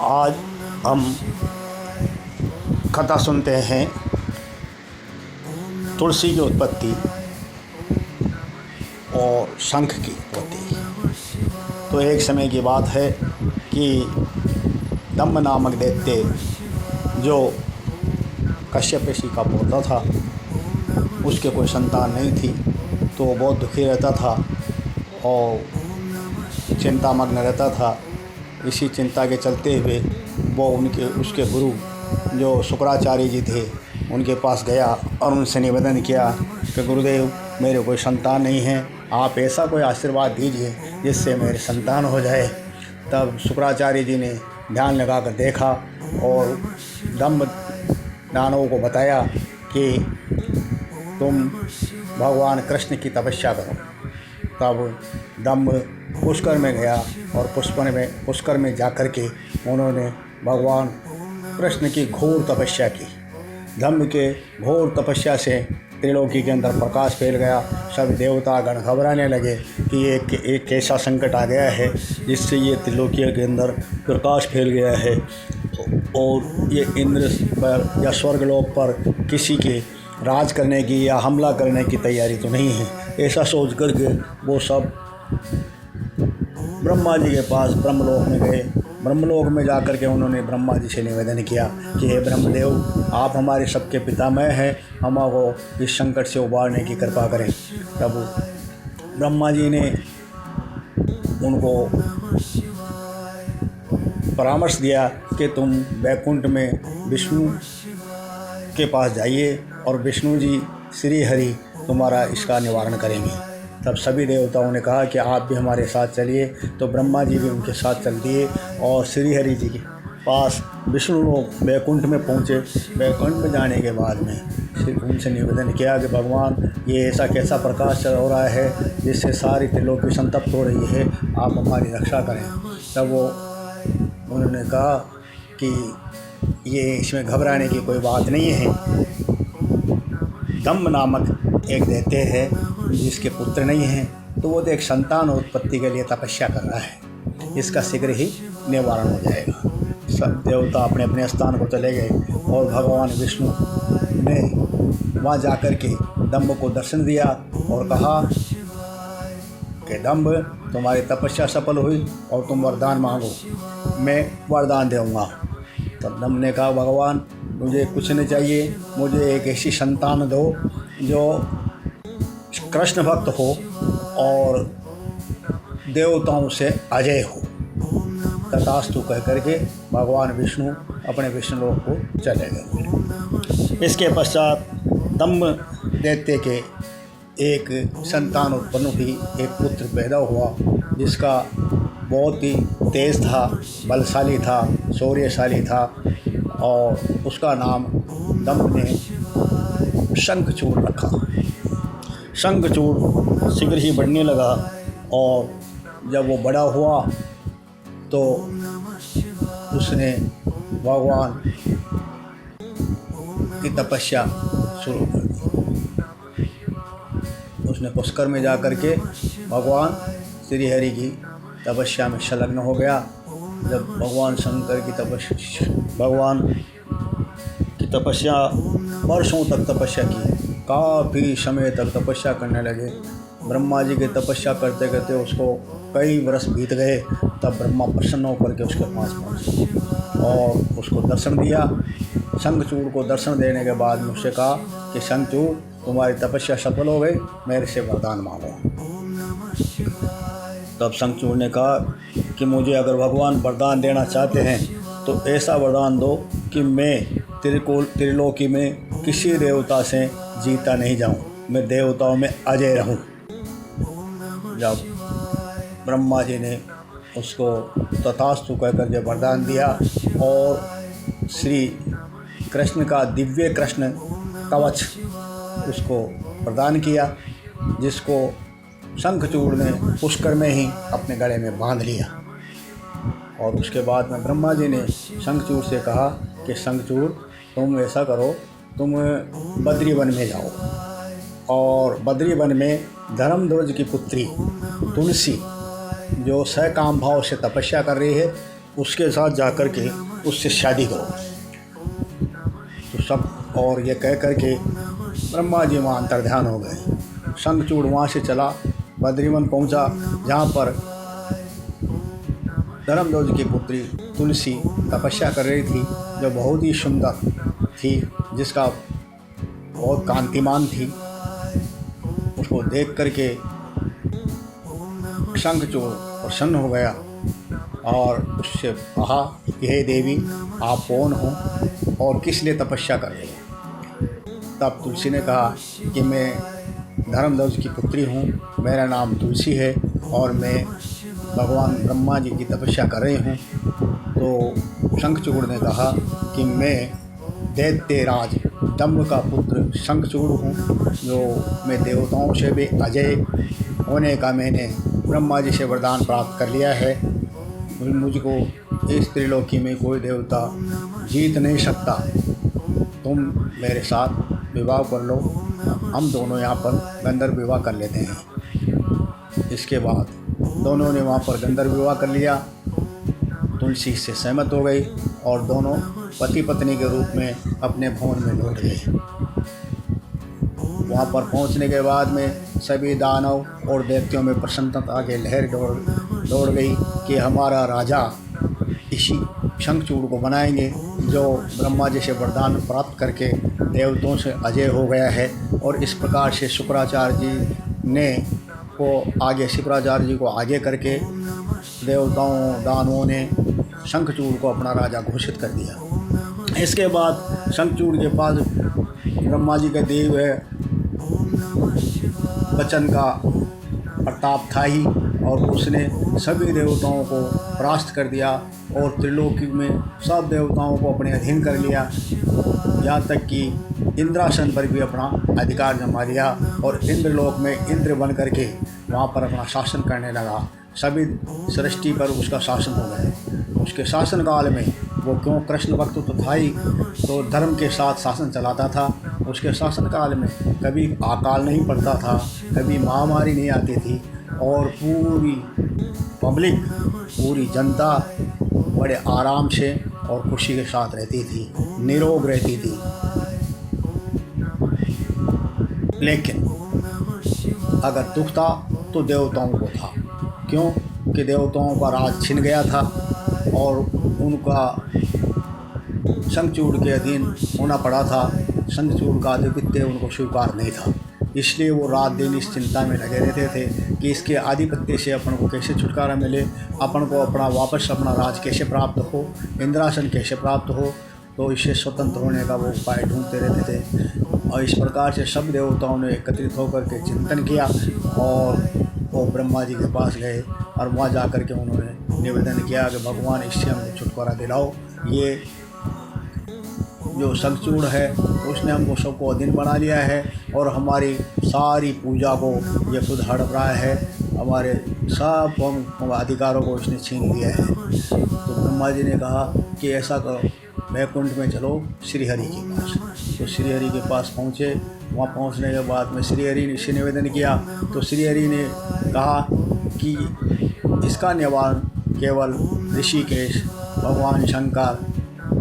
आज हम कथा सुनते हैं तुलसी की उत्पत्ति और शंख की उत्पत्ति। तो एक समय की बात है कि दम्भ नामक दैत्य जो कश्यप ऋषि का पोता था, उसके कोई संतान नहीं थी, तो वो बहुत दुखी रहता था और चिंतामग्न रहता था। इसी चिंता के चलते हुए वो उसके गुरु जो शुक्राचार्य जी थे उनके पास गया और उनसे निवेदन किया कि गुरुदेव, मेरे कोई संतान नहीं है, आप ऐसा कोई आशीर्वाद दीजिए जिससे मेरे संतान हो जाए। तब शुक्राचार्य जी ने ध्यान लगा कर देखा और दम्भ दानवों को बताया कि तुम भगवान कृष्ण की तपस्या करो। तब दम्भ पुष्कर में गया और पुष्कर में जाकर के उन्होंने भगवान कृष्ण की घोर तपस्या की। दम्भ के घोर तपस्या से त्रिलोकी के अंदर प्रकाश फैल गया। सब देवतागण घबराने लगे कि एक ऐसा संकट आ गया है जिससे ये त्रिलोकी के अंदर प्रकाश फैल गया है और ये इंद्र पर या स्वर्गलोक पर किसी के राज करने की या हमला करने की तैयारी तो नहीं है। ऐसा सोच करके वो सब ब्रह्मा जी के पास ब्रह्मलोक में गए। ब्रह्मलोक में जाकर के उन्होंने ब्रह्मा जी से निवेदन किया कि हे ब्रह्मदेव, आप हमारे सबके पितामह हैं, हमको इस संकट से उबारने की कृपा करें। तब ब्रह्मा जी ने उनको परामर्श दिया कि तुम वैकुंठ में विष्णु के पास जाइए और विष्णु जी श्री हरि तुम्हारा इसका निवारण करेंगे। तब सभी देवताओं ने कहा कि आप भी हमारे साथ चलिए। तो ब्रह्मा जी भी उनके साथ चल दिए और श्री हरि जी के पास विष्णु लोग वैकुंठ में पहुँचे। वैकुंठ में जाने के बाद में उनसे निवेदन किया कि भगवान, ये ऐसा कैसा प्रकाश हो रहा है जिससे सारी त्रिलोकी संतप्त हो रही है, आप हमारी रक्षा करें। तब उन्होंने कहा कि ये इसमें घबराने की कोई बात नहीं है। दम्भ नामक एक दैत्य है जिसके पुत्र नहीं हैं, तो वो तो एक संतान उत्पत्ति के लिए तपस्या कर रहा है, इसका शीघ्र ही निवारण हो जाएगा। सब देवता अपने अपने स्थान को चले गए और भगवान विष्णु ने वहाँ जाकर के दम्भ को दर्शन दिया और कहा कि दम्भ, तुम्हारी तपस्या सफल हुई और तुम वरदान मांगो, मैं वरदान दूँगा। तब दम्भ ने कहा, भगवान, मुझे कुछ नहीं चाहिए, मुझे एक ऐसी संतान दो जो कृष्ण भक्त हो और देवताओं से अजय हो। तथास्तु कह करके भगवान विष्णु अपने विष्णुलोक को चले गए। इसके पश्चात दम्भ दैत्य के एक संतान उत्पन्न हुई, एक पुत्र पैदा हुआ जिसका बहुत ही तेज था, बलशाली था, शौर्यशाली था और उसका नाम दम्भ ने शंखचूड़ रखा। शंखचूड़ शीघ्र ही बढ़ने लगा और जब वो बड़ा हुआ तो उसने भगवान की तपस्या शुरू कर दी। उसने पुष्कर में जाकर के भगवान श्री हरि की तपस्या में संलग्न हो गया। जब भगवान शंकर की तपस्या वर्षों तक तपस्या की, काफ़ी समय तक तपस्या करने लगे। ब्रह्मा जी की तपस्या करते करते उसको कई वर्ष बीत गए। तब ब्रह्मा प्रसन्न होकर के उसके पास पहुँचे और उसको दर्शन दिया। शंखचूड़ को दर्शन देने के बाद मुझसे कहा कि शंखचूड़, तुम्हारी तपस्या सफल हो गई, मेरे से वरदान मांगो। तब शंखचूड़ ने कहा कि मुझे अगर भगवान वरदान देना चाहते हैं तो ऐसा वरदान दो कि मैं त्रिलोकी में किसी देवता से जीता नहीं जाऊं, मैं देवताओं में अजय रहूं। जब ब्रह्मा जी ने उसको तथास्तु कहकर के वरदान दिया और श्री कृष्ण का दिव्य कृष्ण कवच उसको प्रदान किया, जिसको शंखचूड़ ने पुष्कर में ही अपने गले में बांध लिया। और उसके बाद में ब्रह्मा जी ने शंखचूड़ से कहा कि शंखचूड़, तुम ऐसा करो, तुम बद्री वन में जाओ और बद्री वन में धर्मध्वज की पुत्री तुलसी जो सकाम भाव से तपस्या कर रही है, उसके साथ जाकर के उससे शादी करो। तो सब और ये कह कर के ब्रह्मा जी वहाँ अंतर्ध्यान हो गए। शंखचूड़ वहाँ से चला, बद्रीवन पहुँचा, जहाँ पर धर्मध्वज की पुत्री तुलसी तपस्या कर रही थी, जो बहुत ही सुंदर थी, जिसका बहुत कांतिमान थी। उसको देख करके शंखचूड़ प्रसन्न हो गया और उससे कहा कि हे देवी, आप कौन हो और किस लिए तपस्या कर रहे हो। तब तुलसी ने कहा कि मैं धर्मध्वज की पुत्री हूँ, मेरा नाम तुलसी है और मैं भगवान ब्रह्मा जी की तपस्या कर रही हूँ। तो शंखचूड़ ने कहा कि मैं दैत्यराज दम्भ का पुत्र शंखचूड़ हूँ, जो मैं देवताओं से भी अजय होने का मैंने ब्रह्मा जी से वरदान प्राप्त कर लिया है। मुझको इस त्रिलोकी में कोई देवता जीत नहीं सकता। तुम मेरे साथ विवाह कर लो, हम दोनों यहाँ पर गंधर्व विवाह कर लेते हैं। इसके बाद दोनों ने वहाँ पर गंधर्व विवाह कर लिया। तुलसी से सहमत हो गई और दोनों पति पत्नी के रूप में अपने भवन में लौट गए। वहाँ पर पहुँचने के बाद में सभी दानव और दैत्यों में प्रसन्नता की लहर दौड़ गई कि हमारा राजा इसी शंखचूड़ को बनाएंगे, जो ब्रह्मा जी से वरदान प्राप्त करके देवताओं से अजय हो गया है। और इस प्रकार से शुक्राचार्य जी को आगे करके देवताओं दानवों ने शंखचूड़ को अपना राजा घोषित कर दिया। इसके बाद शंखचूड़ के पास ब्रह्मा जी का देव है वचन का प्रताप था ही, और उसने सभी देवताओं को परास्त कर दिया और त्रिलोकी में सब देवताओं को अपने अधीन कर लिया। यहाँ तक कि इंद्रासन पर भी अपना अधिकार जमा लिया और इंद्रलोक में इंद्र बन करके वहाँ पर अपना शासन करने लगा। सभी सृष्टि पर उसका शासन हो गया। उसके शासन काल में वो क्यों कृष्ण भक्त तो था ही, तो धर्म के साथ शासन चलाता था। उसके शासन काल में कभी अकाल नहीं पड़ता था, कभी महामारी नहीं आती थी और पूरी पब्लिक, पूरी जनता बड़े आराम से और खुशी के साथ रहती थी, निरोग रहती थी। लेकिन अगर दुख था तो देवताओं को था। क्यों कि देवताओं का राज छिन गया था और उनका शंखचूड़ के अधीन होना पड़ा था। शंखचूड़ का आधिपत्य उनको स्वीकार नहीं था, इसलिए वो रात दिन इस चिंता में लगे रहते थे कि इसके आधिपत्य से अपन को कैसे छुटकारा मिले, अपन को वापस अपना राज कैसे प्राप्त हो, इंद्रासन कैसे प्राप्त हो। तो इससे स्वतंत्र होने का वो उपाय ढूंढते रहते थे। और इस प्रकार से सब देवताओं ने एकत्रित होकर के चिंतन किया और वो ब्रह्मा जी के पास गए और वहाँ जाकर के उन्होंने निवेदन किया कि भगवान, इससे हमको छुटकारा दिलाओ। ये जो शंखचूड़ है उसने हमको सबको अधीन बना लिया है और हमारी सारी पूजा को ये खुद हड़प रहा है, हमारे सब अधिकारों को इसने छीन लिया है। तो ब्रह्मा जी ने कहा कि ऐसा करो, वैकुंठ में चलो श्रीहरि के पास। तो श्रीहरि के पास पहुँचे। वहाँ पहुँचने के बाद में श्रीहरि ने इसे निवेदन किया तो श्रीहरि ने कहा कि इसका निवारण केवल ऋषिकेश भगवान शंकर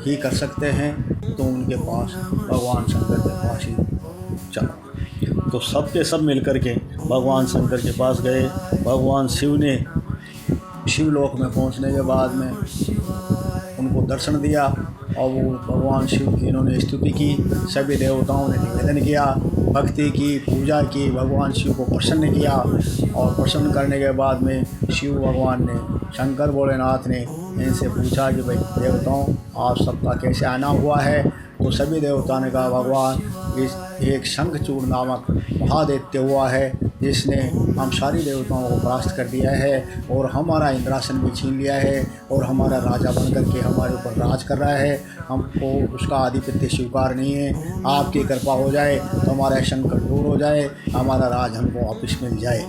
ही कर सकते हैं, तो उनके पास भगवान शंकर के पास ही चलो। तो सब के सब मिलकर के भगवान शंकर के पास गए। भगवान शिव ने शिवलोक में पहुंचने के बाद में उनको दर्शन दिया और वो भगवान शिव की इन्होंने स्तुति की। सभी देवताओं ने निवेदन किया, भक्ति की, पूजा की, भगवान शिव को प्रसन्न किया। और प्रसन्न करने के बाद में शिव भगवान ने, शंकर भोलेनाथ ने इनसे पूछा कि भाई देवताओं, आप सबका कैसे आना हुआ है। तो सभी देवताओं ने कहा भगवान, इस एक शंखचूड़ नामक महादैत्य हुआ है जिसने हम सारी देवताओं को परास्त कर दिया है और हमारा इंद्रासन भी छीन लिया है और हमारा राजा बनकर के हमारे ऊपर राज कर रहा है। हमको उसका आधिपत्य स्वीकार नहीं है। आपकी कृपा हो जाए तो हमारा संकट दूर हो जाए, हमारा राज हमको वापस मिल जाए।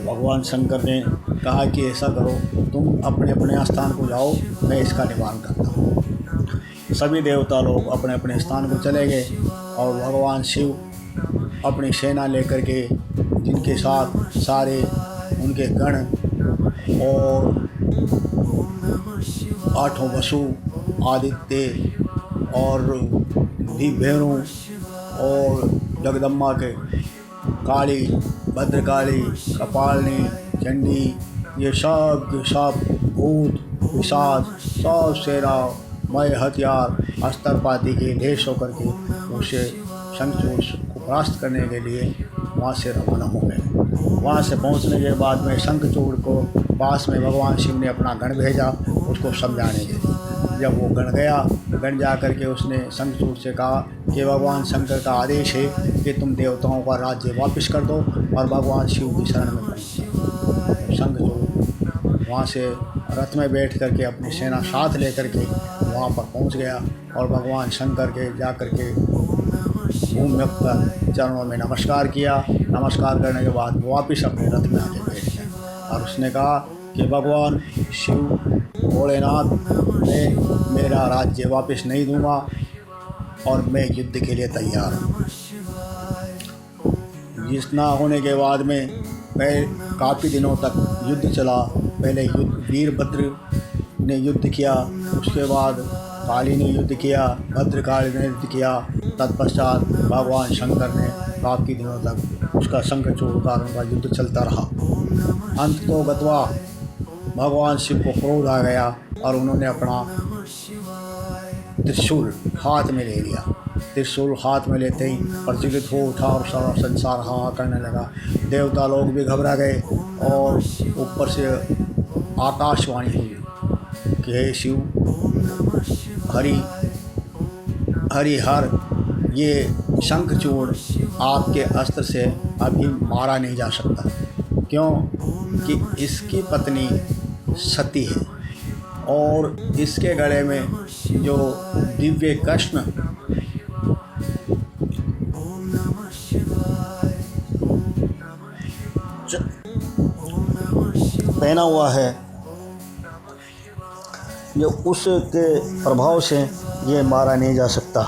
भगवान शंकर ने कहा कि ऐसा करो, तुम अपने अपने स्थान को जाओ, मैं इसका निवारण करता हूँ। सभी देवता लोग अपने अपने स्थान को चले गए और भगवान शिव अपनी सेना लेकर के, जिनके साथ सारे उनके गण और आठों वसु, आदित्य और दिव्येनु और जगदम्बा के काली, भद्रकाली, कपालिनी, चंडी, ये सब के सब भूत पिशाच सब सेना मय हथियार अस्त्रपाती के लेस होकर के उसे शंखचूड़ को परास्त करने के लिए वहाँ से रवाना हो गए। वहाँ से पहुँचने के बाद में शंखचूड़ को पास में भगवान शिव ने अपना गण भेजा उसको समझाने के लिए। जब वो गण गया, गण जा कर के उसने शंखचूड़ से कहा कि भगवान शंकर का आदेश है कि तुम देवताओं का राज्य वापस कर दो और भगवान शिव की शरण में पहुँच जाओ। शंखचूड़ वहाँ से रथ में बैठ करके अपनी सेना साथ लेकर के वहाँ पर पहुँच गया और भगवान शंकर के जा कर के भूमि पर चरणों में नमस्कार किया। नमस्कार करने के बाद वापस अपने रथ में आके बैठ गया और उसने कहा कि भगवान शिव भोलेनाथ, मैं मेरा राज्य वापस नहीं दूंगा और मैं युद्ध के लिए तैयार हूँ। जितना होने के बाद में काफ़ी दिनों तक युद्ध चला। पहले वीरभद्र ने युद्ध किया, उसके बाद काली ने युद्ध किया, भद्रकाली ने युद्ध किया। तत्पश्चात भगवान शंकर ने काफ़ी दिनों तक उसका शंखचूड़ का उनका युद्ध चलता रहा। अंत तो गत्वा भगवान शिव को क्रोध आ गया और उन्होंने अपना त्रिशूल हाथ में ले लिया। त्रिशूल हाथ में लेते ही प्रज्वलित हो उठा और सारा संसार हाँ करने लगा। देवता लोग भी घबरा गए और ऊपर से आकाशवाणी हुई कि हे शिव, हरि हर, ये शंखचूड़ आपके अस्त्र से अभी मारा नहीं जा सकता, क्यों कि इसकी पत्नी सती है और इसके गले में जो दिव्य कृष्ण पहना हुआ है, जो उसके प्रभाव से ये मारा नहीं जा सकता।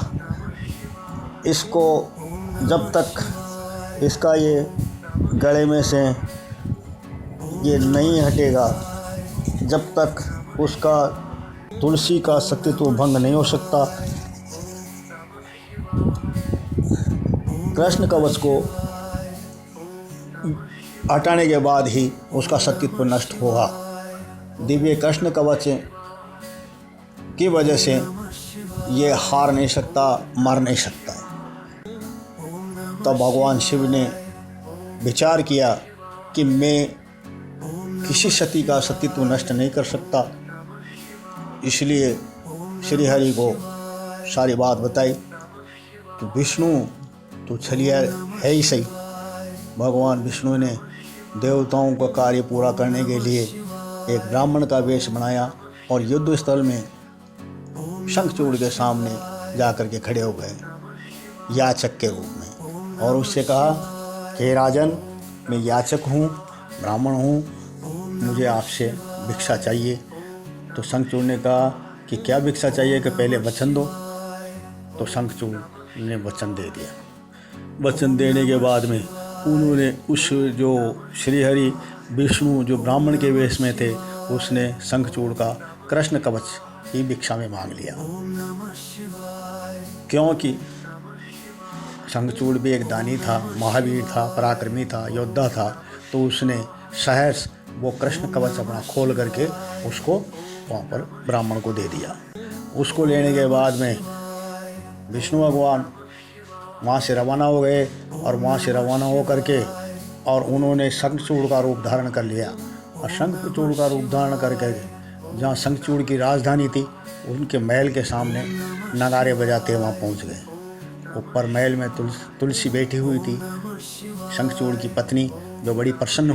इसको जब तक इसका ये गले में से ये नहीं हटेगा, जब तक उसका तुलसी का अस्तित्व भंग नहीं हो सकता। कृष्ण कवच को हटाने के बाद ही उसका अस्तित्व नष्ट होगा। दिव्य कृष्ण कवच की वजह से ये हार नहीं सकता, मर नहीं सकता। तब भगवान शिव ने विचार किया कि मैं किसी सती का अस्तित्व नष्ट नहीं कर सकता, इसलिए श्री हरि को सारी बात बताई कि विष्णु तो छलिया है ही सही। भगवान विष्णु ने देवताओं का कार्य पूरा करने के लिए एक ब्राह्मण का वेश बनाया और युद्ध स्थल में शंखचूड़ के सामने जाकर के खड़े हो गए याचक के रूप में और उससे कहा कि राजन, मैं याचक हूँ, ब्राह्मण हूँ, मुझे आपसे भिक्षा चाहिए। तो शंखचूड़ ने कहा कि क्या भिक्षा चाहिए, कि पहले वचन दो। तो शंखचूड़ ने वचन दे दिया। वचन देने के बाद में उन्होंने उस जो श्रीहरि विष्णु जो ब्राह्मण के वेश में थे, उसने शंखचूड़ का कृष्ण कवच ही भिक्षा में मांग लिया, क्योंकि शंखचूड़ भी एक दानी था, महावीर था, पराक्रमी था, योद्धा था। तो उसने सहर्ष वो कृष्ण कवच अपना खोल करके उसको वहाँ पर ब्राह्मण को दे दिया। उसको लेने के बाद में विष्णु भगवान वहाँ से रवाना हो गए और वहाँ से रवाना हो करके और उन्होंने शंखचूड़ का रूप धारण कर लिया और शंखचूड़ का रूप धारण करके जहाँ शंखचूड़ की राजधानी थी उनके महल के सामने नगारे बजाते वहाँ पहुँच गए। ऊपर महल में तुलसी बैठी हुई थी, शंखचूड़ की पत्नी, जो बड़ी प्रसन्न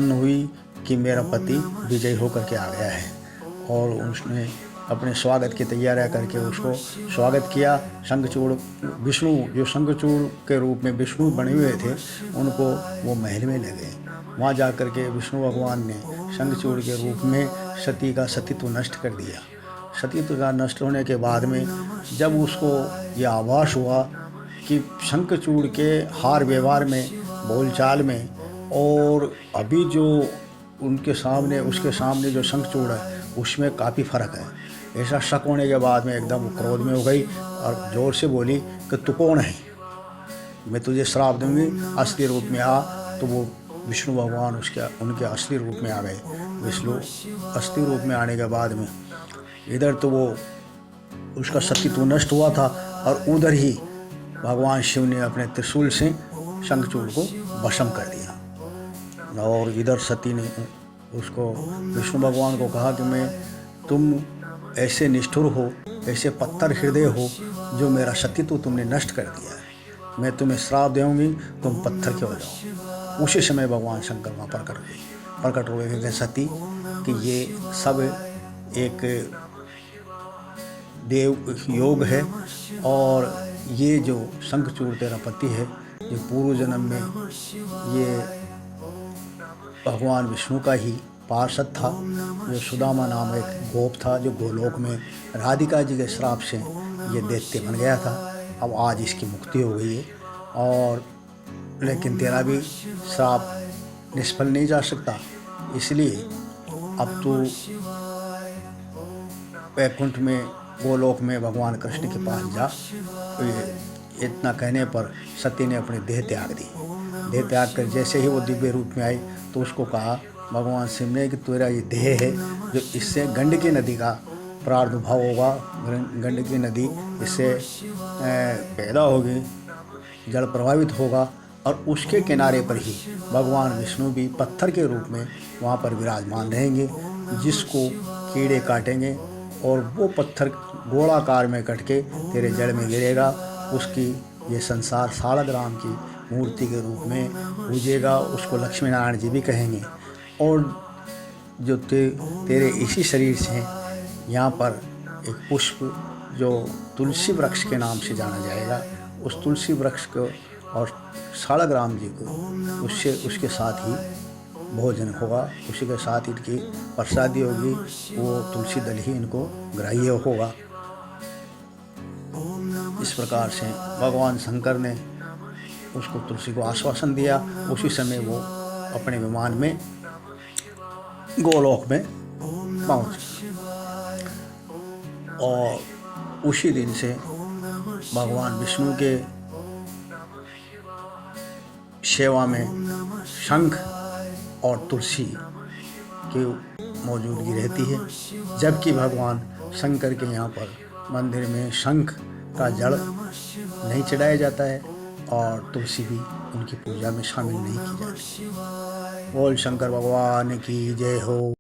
हुई कि मेरा पति विजयी होकर के आ गया है और उसने अपने स्वागत की तैयारियां करके उसको स्वागत किया। शंखचूड़ विष्णु जो शंखचूड़ के रूप में विष्णु बने हुए थे उनको वो महल में ले गए। वहाँ जा कर के विष्णु भगवान ने शंखचूड़ के रूप में सती का सतीत्व नष्ट कर दिया। सतीत्व का नष्ट होने के बाद में जब उसको यह आभास हुआ कि शंखचूड़ के हार व्यवहार में, बोलचाल में और अभी जो उनके सामने उसके सामने जो शंखचूड़ है उसमें काफ़ी फ़र्क है। ऐसा शक होने के बाद में एकदम क्रोध में हो गई और ज़ोर से बोली कि तू कौन है, मैं तुझे श्राप दूंगी, असली रूप में आ। तो वो विष्णु भगवान उनके असली रूप में आ गए। विष्णु असली रूप में आने के बाद में इधर तो वो उसका सतीत्व नष्ट हुआ था और उधर ही भगवान शिव ने अपने त्रिशूल से शंखचूड़ को भस्म कर दिया। और इधर सती ने उसको विष्णु भगवान को कहा कि तुम ऐसे निष्ठुर हो, ऐसे पत्थर हृदय हो, जो मेरा सतीत्व तुमने नष्ट कर दिया है, मैं तुम्हें श्राप दूंगी, तुम पत्थर के हो जाओ। उसी समय भगवान शंकर वहाँ प्रकट हो गए सती कि ये सब एक देव योग है और ये जो शंखचूड़ तेरा पति है, ये पूर्व जन्म में ये भगवान विष्णु का ही पार्षद था, जो सुदामा नाम एक गोप था, जो गोलोक में राधिका जी के श्राप से ये दैत्य बन गया था। अब आज इसकी मुक्ति हो गई है, और लेकिन तेरा भी श्राप निष्फल नहीं जा सकता, इसलिए अब तू वैकुंठ में गोलोक में भगवान कृष्ण के पास जा। तो ये इतना कहने पर सती ने अपनी देह त्याग दी। देह त्याग कर जैसे ही वो दिव्य रूप में आई तो उसको कहा भगवान शिव ने कि तेरा ये देह है, जो इससे गंडकी नदी का प्रादुर्भाव होगा, गंडकी नदी इससे पैदा होगी, जल प्रभावित होगा, और उसके किनारे पर ही भगवान विष्णु भी पत्थर के रूप में वहाँ पर विराजमान रहेंगे, जिसको कीड़े काटेंगे और वो पत्थर गोलाकार में कट के तेरे जड़ में गिरेगा। उसकी ये संसार सालग्राम की मूर्ति के रूप में पूजेगा, उसको लक्ष्मी नारायण जी भी कहेंगे। और जो तेरे इसी शरीर से यहाँ पर एक पुष्प जो तुलसी वृक्ष के नाम से जाना जाएगा, उस तुलसी वृक्ष को और सालग्राम जी को उसके साथ ही भोजन होगा, उसी के साथ इनकी प्रसादी होगी, वो तुलसी दल ही इनको ग्राह्य होगा। इस प्रकार से भगवान शंकर ने उसको तुलसी को आश्वासन दिया। उसी समय वो अपने विमान में गोलोक में पहुंच, और उसी दिन से भगवान विष्णु के सेवा में शंख और तुलसी की मौजूदगी रहती है। जबकि भगवान शंकर के यहाँ पर मंदिर में शंख का जड़ नहीं चढ़ाया जाता है और तुलसी भी उनकी पूजा में शामिल नहीं की जाती। बोल शंकर भगवान की जय हो।